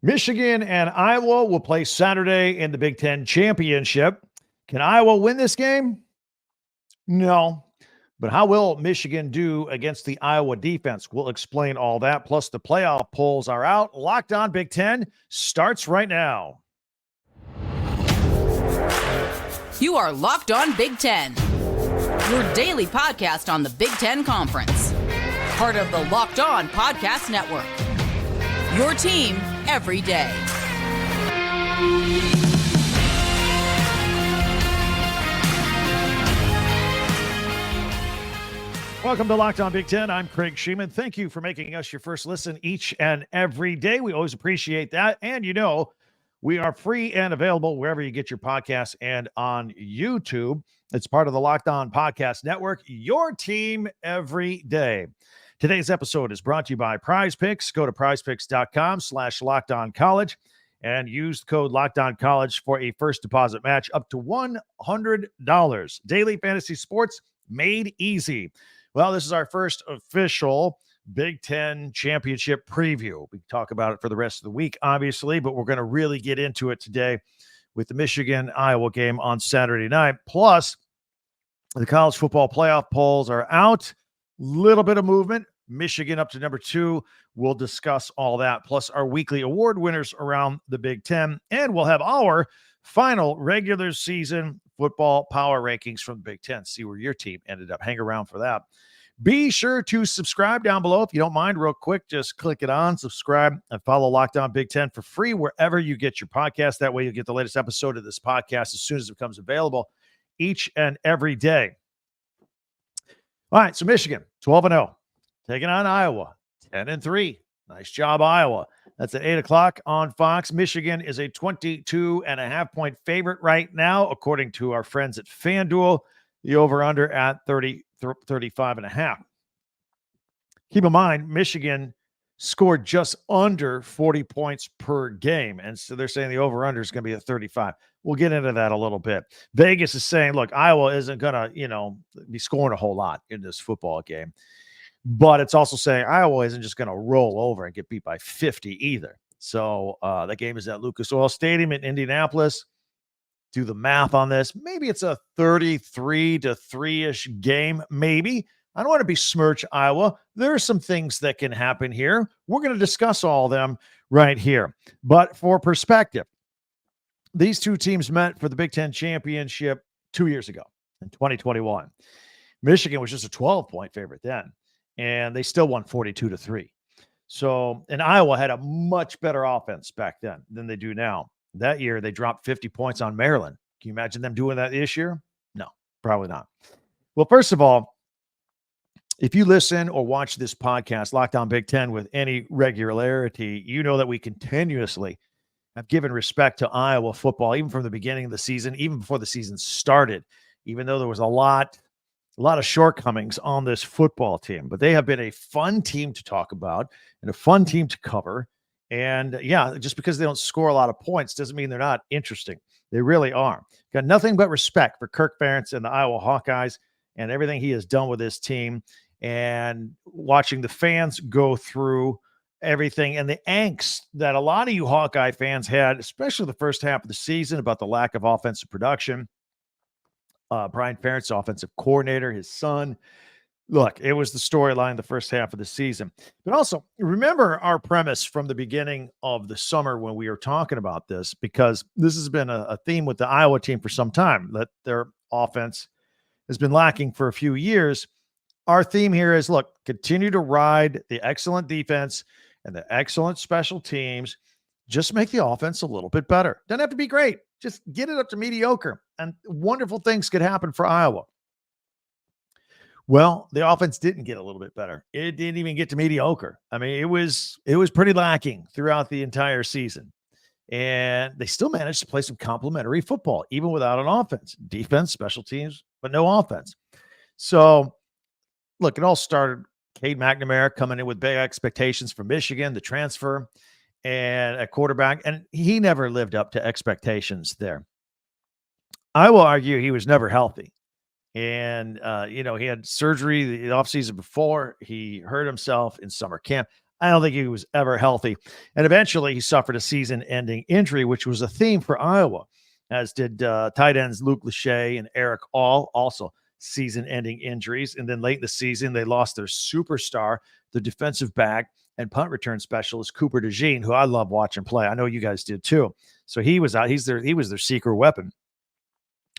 Michigan and Iowa will play Saturday in the Big Ten Championship. Can Iowa win this game? No. But how will Michigan do against the Iowa defense? We'll explain all that. Plus, the playoff polls are out. Locked On Big Ten starts right now. You are Locked On Big Ten, your daily podcast on the Big Ten Conference. Part of the Locked On Podcast Network. Your team every day. Welcome to Locked On Big Ten. I'm Craig Sheeman. Thank you for making us your first listen each and every day. We always appreciate that. And you know, we are free and available wherever you get your podcasts and on YouTube. It's part of the Locked On Podcast Network, your team every day. Today's episode is brought to you by Prize Picks. Go to prizepicks.com/LockedOnCollege and use the code LockedOnCollege for a first deposit match up to $100. Daily fantasy sports made easy. Well, this is our first official Big Ten championship preview. We can talk about it for the rest of the week, obviously, but we're going to really get into it today with the Michigan-Iowa game on Saturday night. Plus, the college football playoff polls are out. Little bit of movement. Michigan up to number 2. We'll discuss all that. Plus our weekly award winners around the Big Ten. And we'll have our final regular season football power rankings from the Big Ten. See where your team ended up. Hang around for that. Be sure to subscribe down below. If you don't mind, real quick, just click it on, subscribe, and follow Locked On Big Ten for free wherever you get your podcast. That way you'll get the latest episode of this podcast as soon as it becomes available each and every day. All right, so Michigan, 12-0, taking on Iowa, 10-3. Nice job, Iowa. That's at 8 o'clock on Fox. Michigan is a 22.5-point favorite right now, according to our friends at FanDuel. The over-under at 35.5. Keep in mind, Michigan scored just under 40 points per game, and so they're saying the over-under is going to be at 35. We'll get into that a little bit. Vegas is saying, look, Iowa isn't going to, be scoring a whole lot in this football game. But it's also saying Iowa isn't just going to roll over and get beat by 50 either. So that game is at Lucas Oil Stadium in Indianapolis. Do the math on this. Maybe it's a 33-3-ish game. Maybe. I don't want to besmirch Iowa. There are some things that can happen here. We're going to discuss all of them right here. But for perspective, these two teams met for the Big Ten Championship 2 years ago in 2021. Michigan was just a 12-point favorite then, and they still won 42-3. So, and Iowa had a much better offense back then than they do now. That year, they dropped 50 points on Maryland. Can you imagine them doing that this year? No, probably not. Well, first of all, if you listen or watch this podcast, Locked On Big Ten, with any regularity, you know that we continuously have given respect to Iowa football, even from the beginning of the season, even before the season started, even though there was a lot of shortcomings on this football team. But they have been a fun team to talk about and a fun team to cover. And yeah, just because they don't score a lot of points doesn't mean they're not interesting. They really are. Got nothing but respect for Kirk Ferentz and the Iowa Hawkeyes and everything he has done with this team, and watching the fans go through everything and the angst that a lot of you Hawkeye fans had, especially the first half of the season, about the lack of offensive production. Brian Ferentz, offensive coordinator, his son. Look, it was the storyline the first half of the season. But also, remember our premise from the beginning of the summer when we were talking about this, because this has been a theme with the Iowa team for some time, that their offense has been lacking for a few years. Our theme here is, look, continue to ride the excellent defense and the excellent special teams. Just make the offense a little bit better. Doesn't have to be great. Just get it up to mediocre, and wonderful things could happen for Iowa. Well, the offense didn't get a little bit better. It didn't even get to mediocre. I mean, it was pretty lacking throughout the entire season. And they still managed to play some complimentary football, even without an offense. Defense, special teams, but no offense. So, look, it all started Cade McNamara coming in with big expectations for Michigan, the transfer, and a quarterback, and he never lived up to expectations there. I will argue he was never healthy. And, he had surgery the offseason before. He hurt himself in summer camp. I don't think he was ever healthy. And eventually he suffered a season-ending injury, which was a theme for Iowa, as did tight ends Luke Lachey and Eric All, also season-ending injuries. And then late in the season, they lost their superstar, the defensive back and punt return specialist Cooper DeJean, who I love watching play. I know you guys did too. So he was out. He was their secret weapon.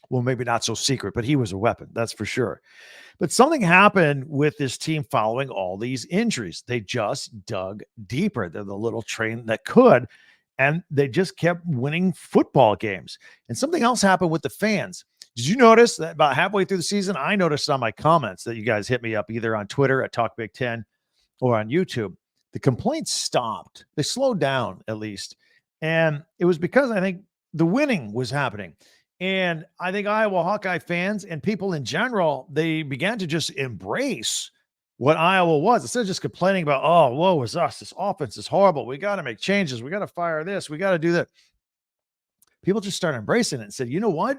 Well, maybe not so secret, but he was a weapon. That's for sure. But something happened with this team following all these injuries. They just dug deeper. They're the little train that could, and they just kept winning football games. And something else happened with the fans. Did you notice that about halfway through the season, I noticed on my comments that you guys hit me up either on Twitter at Talk Big Ten or on YouTube, the complaints stopped. They slowed down at least. And it was because I think the winning was happening. And I think Iowa Hawkeye fans and people in general, they began to just embrace what Iowa was. Instead of just complaining about, oh, woe is us. This offense is horrible. We got to make changes. We got to fire this. We got to do that. People just started embracing it and said, you know what?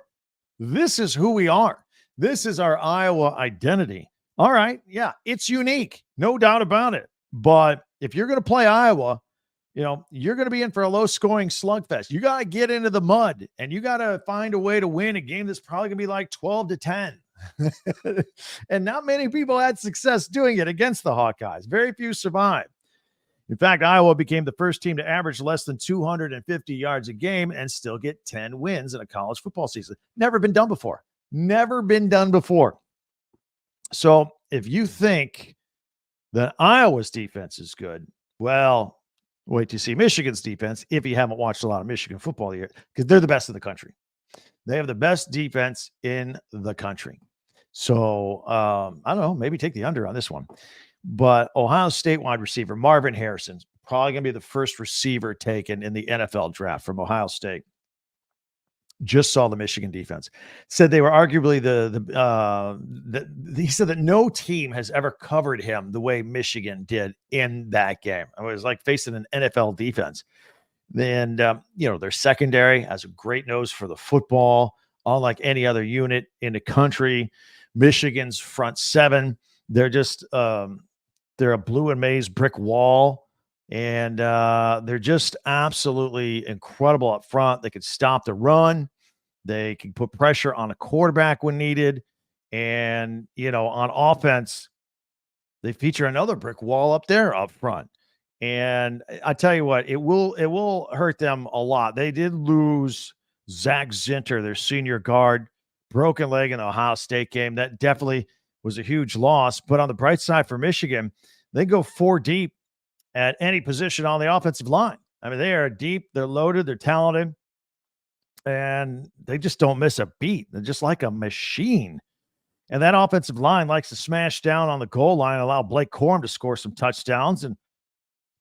This is who we are. This is our Iowa identity. All right. Yeah, it's unique. No doubt about it. But if you're going to play Iowa, you're going to be in for a low-scoring slugfest. You got to get into the mud, and you got to find a way to win a game that's probably going to be like 12-10. And not many people had success doing it against the Hawkeyes. Very few survived. In fact, Iowa became the first team to average less than 250 yards a game and still get 10 wins in a college football season. Never been done before. Never been done before. So if you think that Iowa's defense is good, well, wait to see Michigan's defense if you haven't watched a lot of Michigan football yet, because they're the best in the country. They have the best defense in the country. So I don't know, maybe take the under on this one. But Ohio State wide receiver Marvin Harrison's probably going to be the first receiver taken in the NFL draft from Ohio State. Just saw the Michigan defense. Said they were arguably he said that no team has ever covered him the way Michigan did in that game. It was like facing an NFL defense. And, their secondary has a great nose for the football, unlike any other unit in the country. Michigan's front seven, they're just, they're a blue and maize brick wall. And they're just absolutely incredible up front. They can stop the run. They can put pressure on a quarterback when needed. And, on offense, they feature another brick wall up there up front. And I tell you what, it will hurt them a lot. They did lose Zach Zinter, their senior guard, broken leg in the Ohio State game. That definitely was a huge loss. But on the bright side for Michigan, they go 4 deep at any position on the offensive line. I mean, they are deep, they're loaded, they're talented, and they just don't miss a beat. They're just like a machine. And that offensive line likes to smash down on the goal line, allow Blake Corum to score some touchdowns. And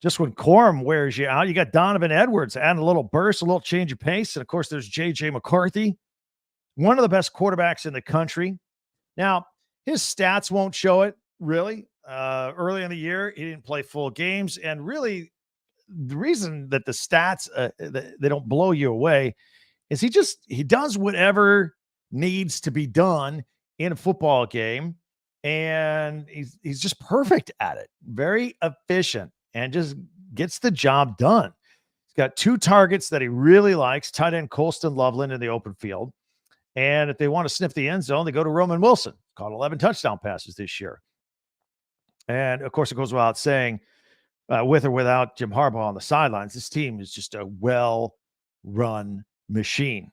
just when Corum wears you out, you got Donovan Edwards adding a little burst, a little change of pace. And of course, there's J.J. McCarthy, one of the best quarterbacks in the country. Now, his stats won't show it, really. Early in the year, he didn't play full games. And really, the reason that the stats, they don't blow you away is he does whatever needs to be done in a football game. And he's just perfect at it. Very efficient and just gets the job done. He's got 2 targets that he really likes, tight end Colston Loveland in the open field. And if they want to sniff the end zone, they go to Roman Wilson. Caught 11 touchdown passes this year. And, of course, it goes without saying, with or without Jim Harbaugh on the sidelines, this team is just a well-run machine.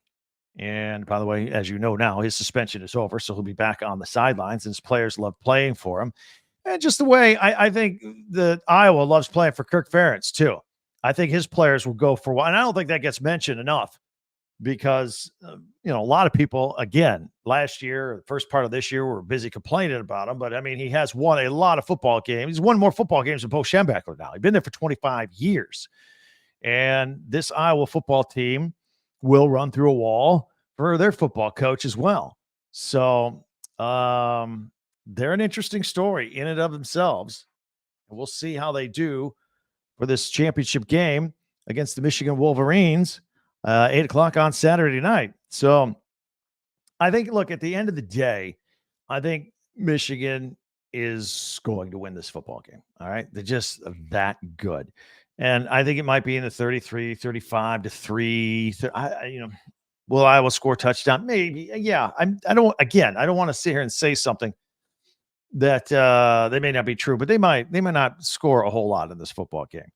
And, by the way, as you know now, his suspension is over, so he'll be back on the sidelines, and his players love playing for him. And just the way I think that Iowa loves playing for Kirk Ferentz, too. I think his players will go for one. And I don't think that gets mentioned enough because, a lot of people, again, last year, the first part of this year, were busy complaining about him. But, I mean, he has won a lot of football games. He's won more football games than Bo Schembechler now. He's been there for 25 years. And this Iowa football team will run through a wall for their football coach as well. So they're an interesting story in and of themselves. And we'll see how they do for this championship game against the Michigan Wolverines, 8:00 on Saturday night. So I think, look, at the end of the day, I think Michigan is going to win this football game. All right. They're just that good. And I think it might be in the 33, 35 to 3. Will Iowa score a touchdown? Maybe. Yeah. I don't want to sit here and say something that they may not be true, but they might not score a whole lot in this football game.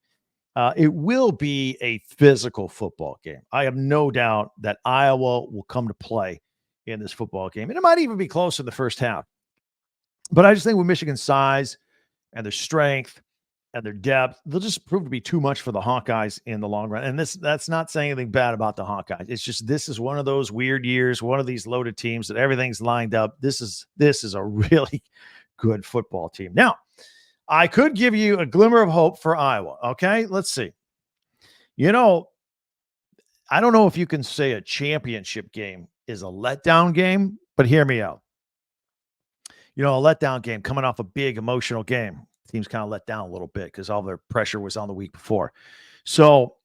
It will be a physical football game. I have no doubt that Iowa will come to play in this football game. And it might even be close in the first half. But I just think with Michigan's size and their strength and their depth, they'll just prove to be too much for the Hawkeyes in the long run. And that's not saying anything bad about the Hawkeyes. It's just this is one of those weird years, one of these loaded teams that everything's lined up. This is a really good football team. Now, I could give you a glimmer of hope for Iowa. Okay, let's see. I don't know if you can say a championship game is a letdown game, but hear me out. A letdown game coming off a big emotional game. Teams kind of let down a little bit because all their pressure was on the week before. So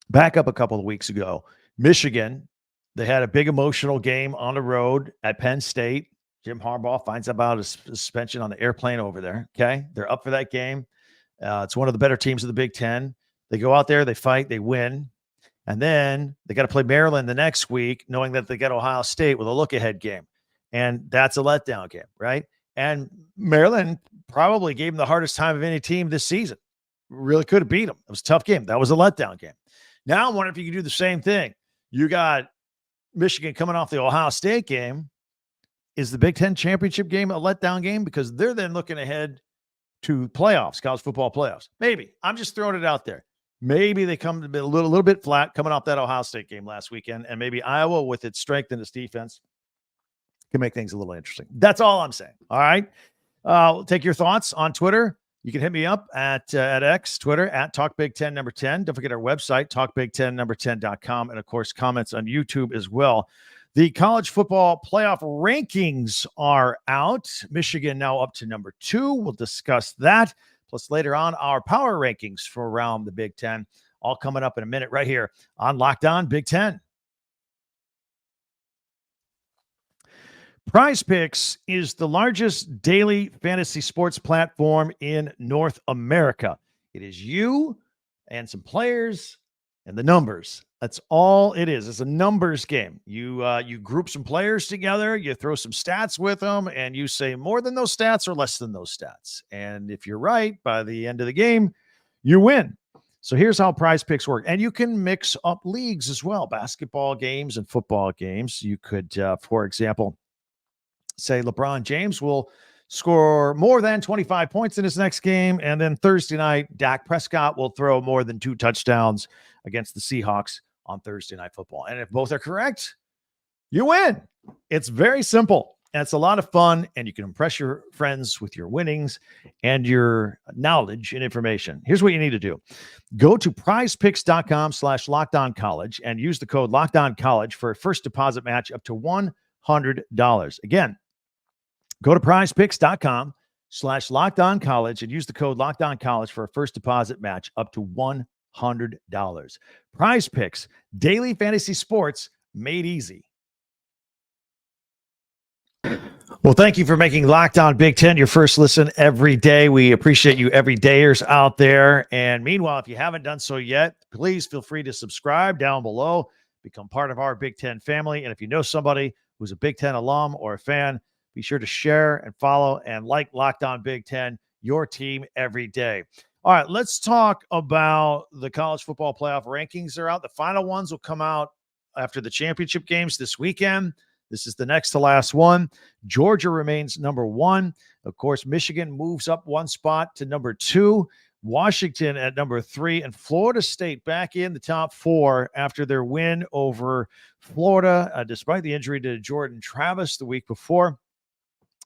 back up a couple of weeks ago, Michigan, they had a big emotional game on the road at Penn State. Jim Harbaugh finds out about his suspension on the airplane over there. Okay. They're up for that game. It's one of the better teams of the Big Ten. They go out there, they fight, they win. And then they got to play Maryland the next week, knowing that they got Ohio State with a look-ahead game. And that's a letdown game, right? And Maryland probably gave them the hardest time of any team this season. Really could have beat them. It was a tough game. That was a letdown game. Now I'm wondering if you can do the same thing. You got Michigan coming off the Ohio State game. Is the Big Ten championship game a letdown game? Because they're then looking ahead to playoffs, college football playoffs. Maybe. I'm just throwing it out there. Maybe they come to be a little bit flat coming off that Ohio State game last weekend, and maybe Iowa, with its strength in its defense, can make things a little interesting. That's all I'm saying. All right. We'll take your thoughts on Twitter. You can hit me up at X, Twitter, at TalkBig1010. Don't forget our website, TalkBig1010.com, and, of course, comments on YouTube as well. The college football playoff rankings are out. Michigan now up to number 2. We'll discuss that. Plus, later on, our power rankings for around the Big Ten, all coming up in a minute right here on Locked On Big Ten. Prize Picks is the largest daily fantasy sports platform in North America. It is you and some players and the numbers. That's all it is. It's a numbers game. You group some players together, you throw some stats with them, and you say more than those stats or less than those stats. And if you're right, by the end of the game, you win. So here's how Prize Picks work. And you can mix up leagues as well, basketball games and football games. You could, for example, say LeBron James will score more than 25 points in his next game. And then Thursday night, Dak Prescott will throw more than 2 touchdowns against the Seahawks on Thursday Night Football. And if both are correct, you win. It's very simple. And it's a lot of fun. And you can impress your friends with your winnings and your knowledge and information. Here's what you need to do. Go to prizepicks.com/lockedoncollege and use the code LOCKEDONCollege for a first deposit match up to $100. Again, go to prizepicks.com/lockedoncollege and use the code LOCKEDONCollege for a first deposit match up to $100. Prize Picks, daily fantasy sports made easy. Well, thank you for making Locked On Big Ten your first listen every day. We appreciate you everydayers out there. And meanwhile, if you haven't done so yet, please feel free to subscribe down below, become part of our Big Ten family. And if you know somebody who's a Big Ten alum or a fan, be sure to share and follow and like Locked On Big Ten, your team every day. All right, let's talk about the college football playoff rankings. They're out. The final ones will come out after the championship games this weekend. This is the next to last one. Georgia remains number 1. Of course, Michigan moves up 1 spot to number 2. Washington at number 3, and Florida State back in the top 4 after their win over Florida, despite the injury to Jordan Travis the week before.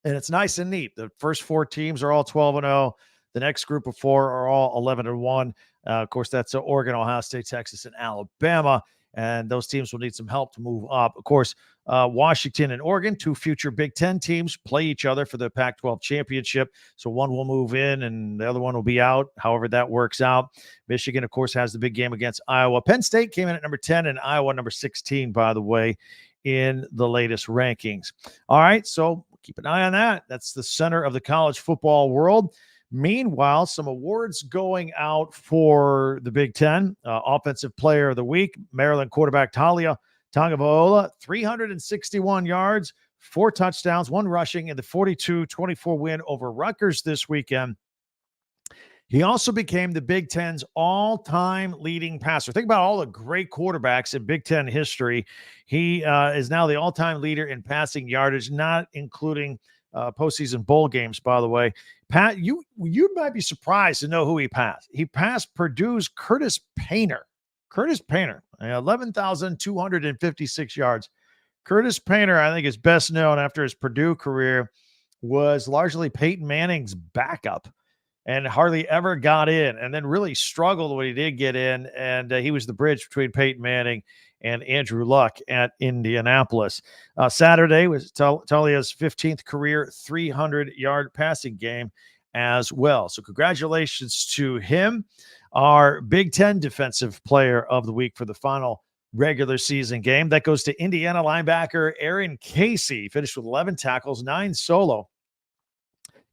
And it's nice and neat. The first 4 teams are all 12-0. The next group of 4 are all 11-1. Of course, that's Oregon, Ohio State, Texas, and Alabama. And those teams will need some help to move up. Of course, Washington and Oregon, 2 future Big Ten teams, play each other for the Pac-12 championship. So one will move in and the other one will be out, however that works out. Michigan, of course, has the big game against Iowa. Penn State came in at number 10 and Iowa number 16, by the way, in the latest rankings. All right, so keep an eye on that. That's the center of the college football world. Meanwhile, some awards going out for the Big Ten. Offensive Player of the Week, Maryland quarterback Talia Tagovailoa, 361 yards, 4 touchdowns, 1 rushing in the 42-24 win over Rutgers this weekend. He also became the Big Ten's all-time leading passer. Think about all the great quarterbacks in Big Ten history. He is now the all-time leader in passing yardage, not including postseason bowl games, by the way. Pat, you might be surprised to know who he passed. He passed Purdue's Curtis Painter. 11,256 yards. Curtis Painter, I think, is best known after his Purdue career, was largely Peyton Manning's backup and hardly ever got in, and then really struggled when he did get in. And he was the bridge between Peyton Manning and Andrew Luck at Indianapolis. Saturday was Talia's 15th career 300-yard passing game as well. So congratulations to him, our Big Ten Defensive Player of the Week for the final regular season game. That goes to Indiana linebacker Aaron Casey. Finished with 11 tackles, 9 solo.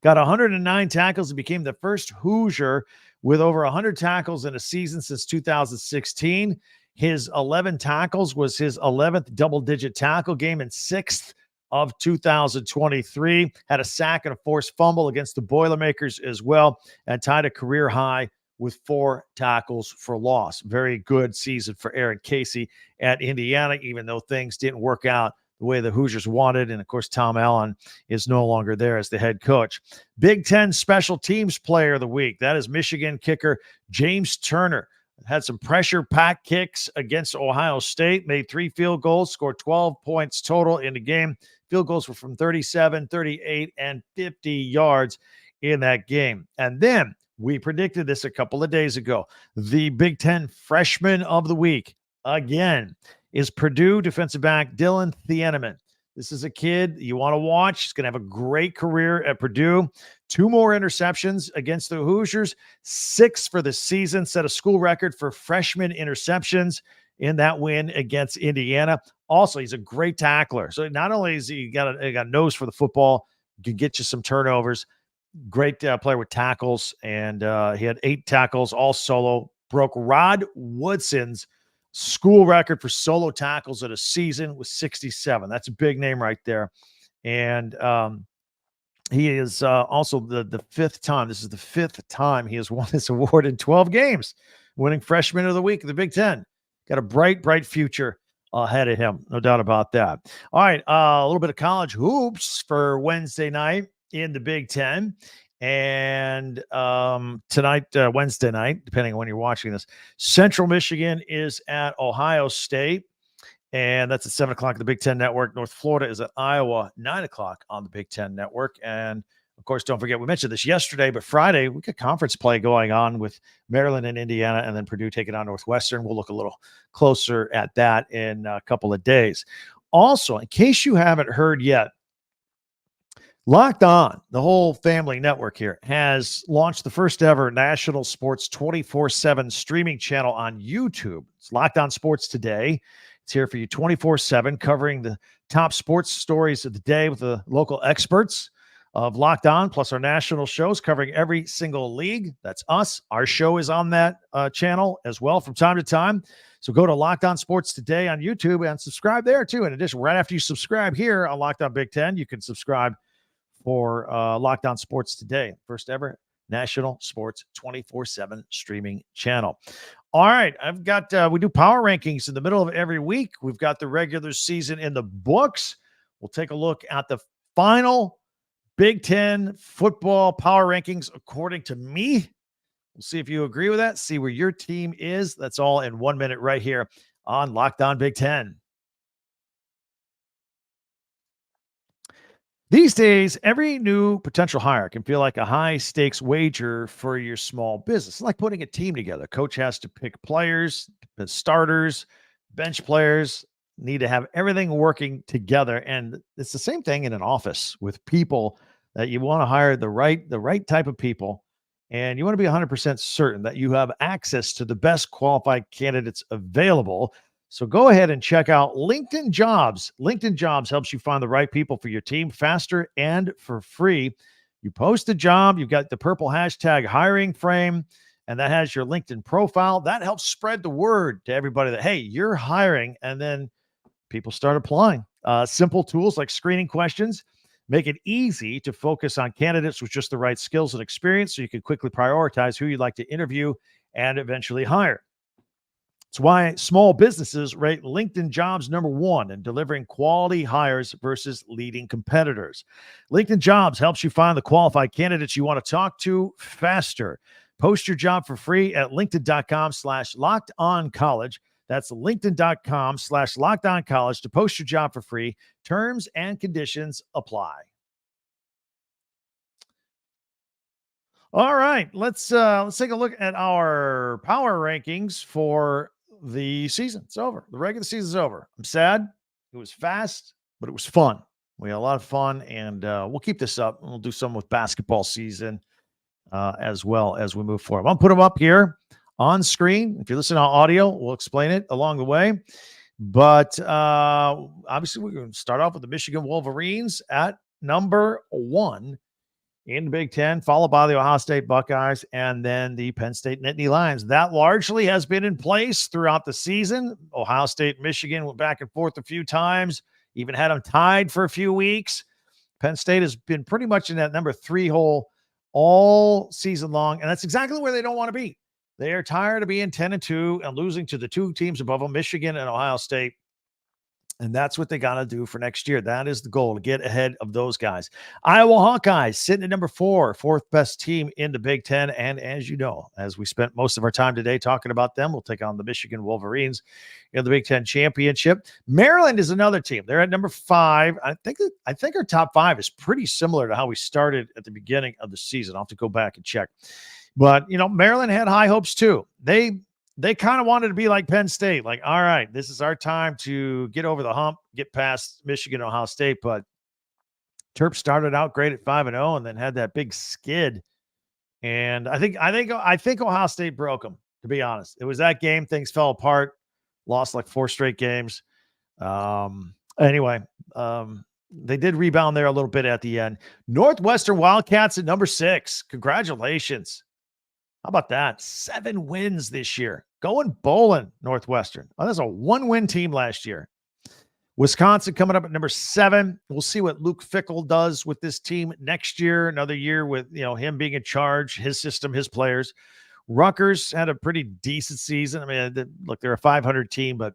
Got 109 tackles and became the first Hoosier with over 100 tackles in a season since 2016. His 11 tackles was his 11th double-digit tackle game and 6th of 2023. Had a sack and a forced fumble against the Boilermakers as well, and tied a career high with 4 tackles for loss. Very good season for Aaron Casey at Indiana, even though things didn't work out the way the Hoosiers wanted. And, of course, Tom Allen is no longer there as the head coach. Big Ten Special Teams Player of the Week. That is Michigan kicker James Turner. Had some pressure-packed kicks against Ohio State, made 3 field goals, scored 12 points total in the game. Field goals were from 37, 38, and 50 yards in that game. And then we predicted this a couple of days ago. The Big Ten Freshman of the Week, again, is Purdue defensive back Dylan Thieneman. This is a kid you want to watch. He's going to have a great career at Purdue. 2 more interceptions against the Hoosiers, 6 for the season, set a school record for freshman interceptions in that win against Indiana. Also, he's a great tackler. So not only is he got a nose for the football, can get you some turnovers, great player with tackles, and he had 8 tackles, all solo, broke Rod Woodson's school record for solo tackles at a season with 67. That's a big name right there. And he is also the 5th time. This is the 5th time he has won this award in 12 games, winning Freshman of the Week of the Big Ten. Got a bright future ahead of him. No doubt about that. All right. A little bit of college hoops for Wednesday night in the Big Ten. And tonight, Wednesday night, depending on when you're watching this, Central Michigan is at Ohio State, and that's at 7 o'clock on the Big Ten Network. North Florida is at Iowa, 9 o'clock on the Big Ten Network. And, of course, don't forget, we mentioned this yesterday, but Friday, we got conference play going on with Maryland and Indiana, and then Purdue taking on Northwestern. We'll look a little closer at that in a couple of days. Also, in case you haven't heard yet, Locked On, the whole family network here, has launched the first ever national sports 24/7 streaming channel on YouTube. It's Locked On Sports Today. It's here for you 24/7, covering the top sports stories of the day with the local experts of Locked On, plus our national shows covering every single league. That's us. Our show is on that channel as well from time to time. So go to Locked On Sports Today on YouTube and subscribe there too. In addition, right after you subscribe here on Locked On Big Ten, you can subscribe for Locked On Sports Today, first ever national sports 24/7 streaming channel. All right, I've got, we do power rankings in the middle of every week. We've got the regular season in the books. We'll take a look at the final Big Ten football power rankings according to me. We'll see if you agree with that, see where your team is. That's all in 1 minute right here on Locked On Big Ten. These days, every new potential hire can feel like a high-stakes wager for your small business. It's like putting a team together. Coach has to pick players, the starters, bench players, need to have everything working together. And it's the same thing in an office with people that you want to hire the right type of people. And you want to be 100% certain that you have access to the best qualified candidates available So go ahead and check out LinkedIn Jobs. LinkedIn Jobs helps you find the right people for your team faster and for free. You post a job, you've got the purple hashtag hiring frame, and that has your LinkedIn profile. That helps spread the word to everybody that, hey, you're hiring, and then people start applying. Simple tools like screening questions make it easy to focus on candidates with just the right skills and experience so you can quickly prioritize who you'd like to interview and eventually hire. It's why small businesses rate LinkedIn Jobs #1 in delivering quality hires versus leading competitors. LinkedIn Jobs helps you find the qualified candidates you want to talk to faster. Post your job for free at linkedin.com/lockedoncollege. That's linkedin.com/lockedoncollege to post your job for free. Terms and conditions apply. All right, let's take a look at our power rankings for the season. It's over. The regular season's over. I'm sad. It was fast, but it was fun. We had a lot of fun, and we'll keep this up. We'll do some with basketball season as well as we move forward. I'll put them up here on screen. If you listen on audio, we'll explain it along the way. But obviously, we're going to start off with the Michigan Wolverines at #1 in the Big Ten, followed by the Ohio State Buckeyes, and then the Penn State Nittany Lions. That largely has been in place throughout the season. Ohio State, Michigan went back and forth a few times, even had them tied for a few weeks. Penn State has been pretty much in that #3 hole all season long, and that's exactly where they don't want to be. They are tired of being 10-2 and losing to the two teams above them, Michigan and Ohio State. And that's what they got to do for next year. That is the goal, to get ahead of those guys. Iowa Hawkeyes sitting at #4, fourth best team in the Big Ten. And as you know, as we spent most of our time today talking about them, we'll take on the Michigan Wolverines in the Big Ten championship. Maryland is another team. They're at #5. I think our top 5 is pretty similar to how we started at the beginning of the season. I'll have to go back and check. But, Maryland had high hopes too. They kind of wanted to be like Penn State, like, all right, this is our time to get over the hump, get past Michigan, Ohio State. But Terps started out great at 5-0 and then had that big skid. And I think Ohio State broke them, to be honest. It was that game. Things fell apart, lost like 4 straight games. Anyway, they did rebound there a little bit at the end. Northwestern Wildcats at #6. Congratulations. How about that? 7 wins this year. Going bowling, Northwestern. Oh, that's a 1-win team last year. Wisconsin coming up at #7. We'll see what Luke Fickell does with this team next year. Another year with him being in charge, his system, his players. Rutgers had a pretty decent season. I mean, look, they're a 500 team, but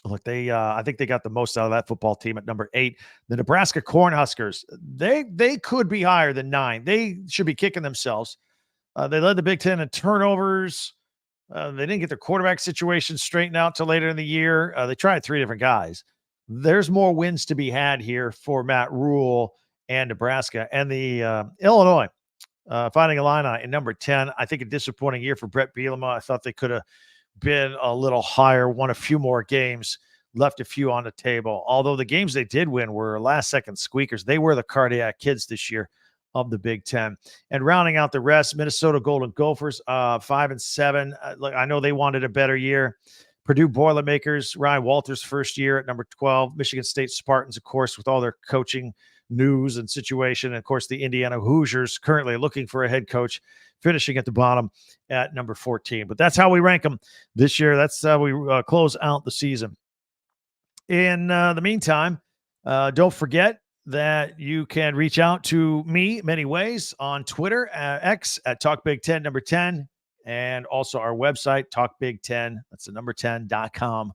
look, I think they got the most out of that football team at #8. The Nebraska Cornhuskers, they could be higher than 9. They should be kicking themselves. They led the Big Ten in turnovers. They didn't get their quarterback situation straightened out till later in the year. They tried 3 different guys. There's more wins to be had here for Matt Rule and Nebraska. And the Illinois Fighting Illini in #10. I think a disappointing year for Brett Bielema. I thought they could have been a little higher, won a few more games, left a few on the table. Although the games they did win were last-second squeakers. They were the cardiac kids this year of the Big Ten. And rounding out the rest, Minnesota Golden Gophers, 5-7. Look, I know they wanted a better year. Purdue Boilermakers, Ryan Walters' first year at #12. Michigan State Spartans, of course, with all their coaching news and situation. And, of course, the Indiana Hoosiers currently looking for a head coach, finishing at the bottom at #14. But that's how we rank them this year. That's how we close out the season. In the meantime, don't forget that you can reach out to me many ways on Twitter, X at TalkBig10 #10, and also our website, TalkBig10, that's the #10.com,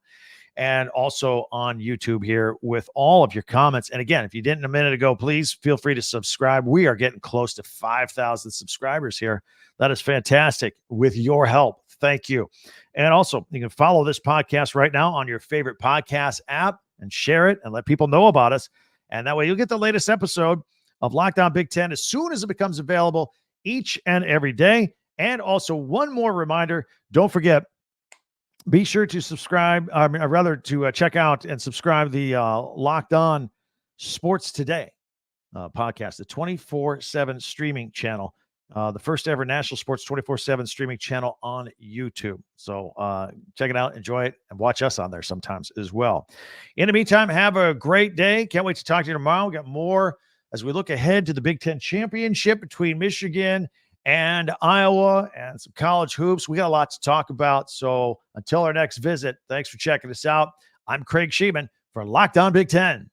and also on YouTube here with all of your comments. And again, if you didn't a minute ago, please feel free to subscribe. We are getting close to 5,000 subscribers here. That is fantastic with your help. Thank you. And also, you can follow this podcast right now on your favorite podcast app and share it and let people know about us. And that way you'll get the latest episode of Locked On Big Ten as soon as it becomes available each and every day. And also one more reminder, don't forget, be sure to subscribe, to check out and subscribe the Locked On Sports Today podcast, the 24/7 streaming channel the first ever national sports 24/7 streaming channel on YouTube. So check it out, enjoy it, and watch us on there sometimes as well. In the meantime, have a great day. Can't wait to talk to you tomorrow. We got more as we look ahead to the Big Ten championship between Michigan and Iowa and some college hoops. We got a lot to talk about. So until our next visit, thanks for checking us out. I'm Craig Sheeman for Locked On Big Ten.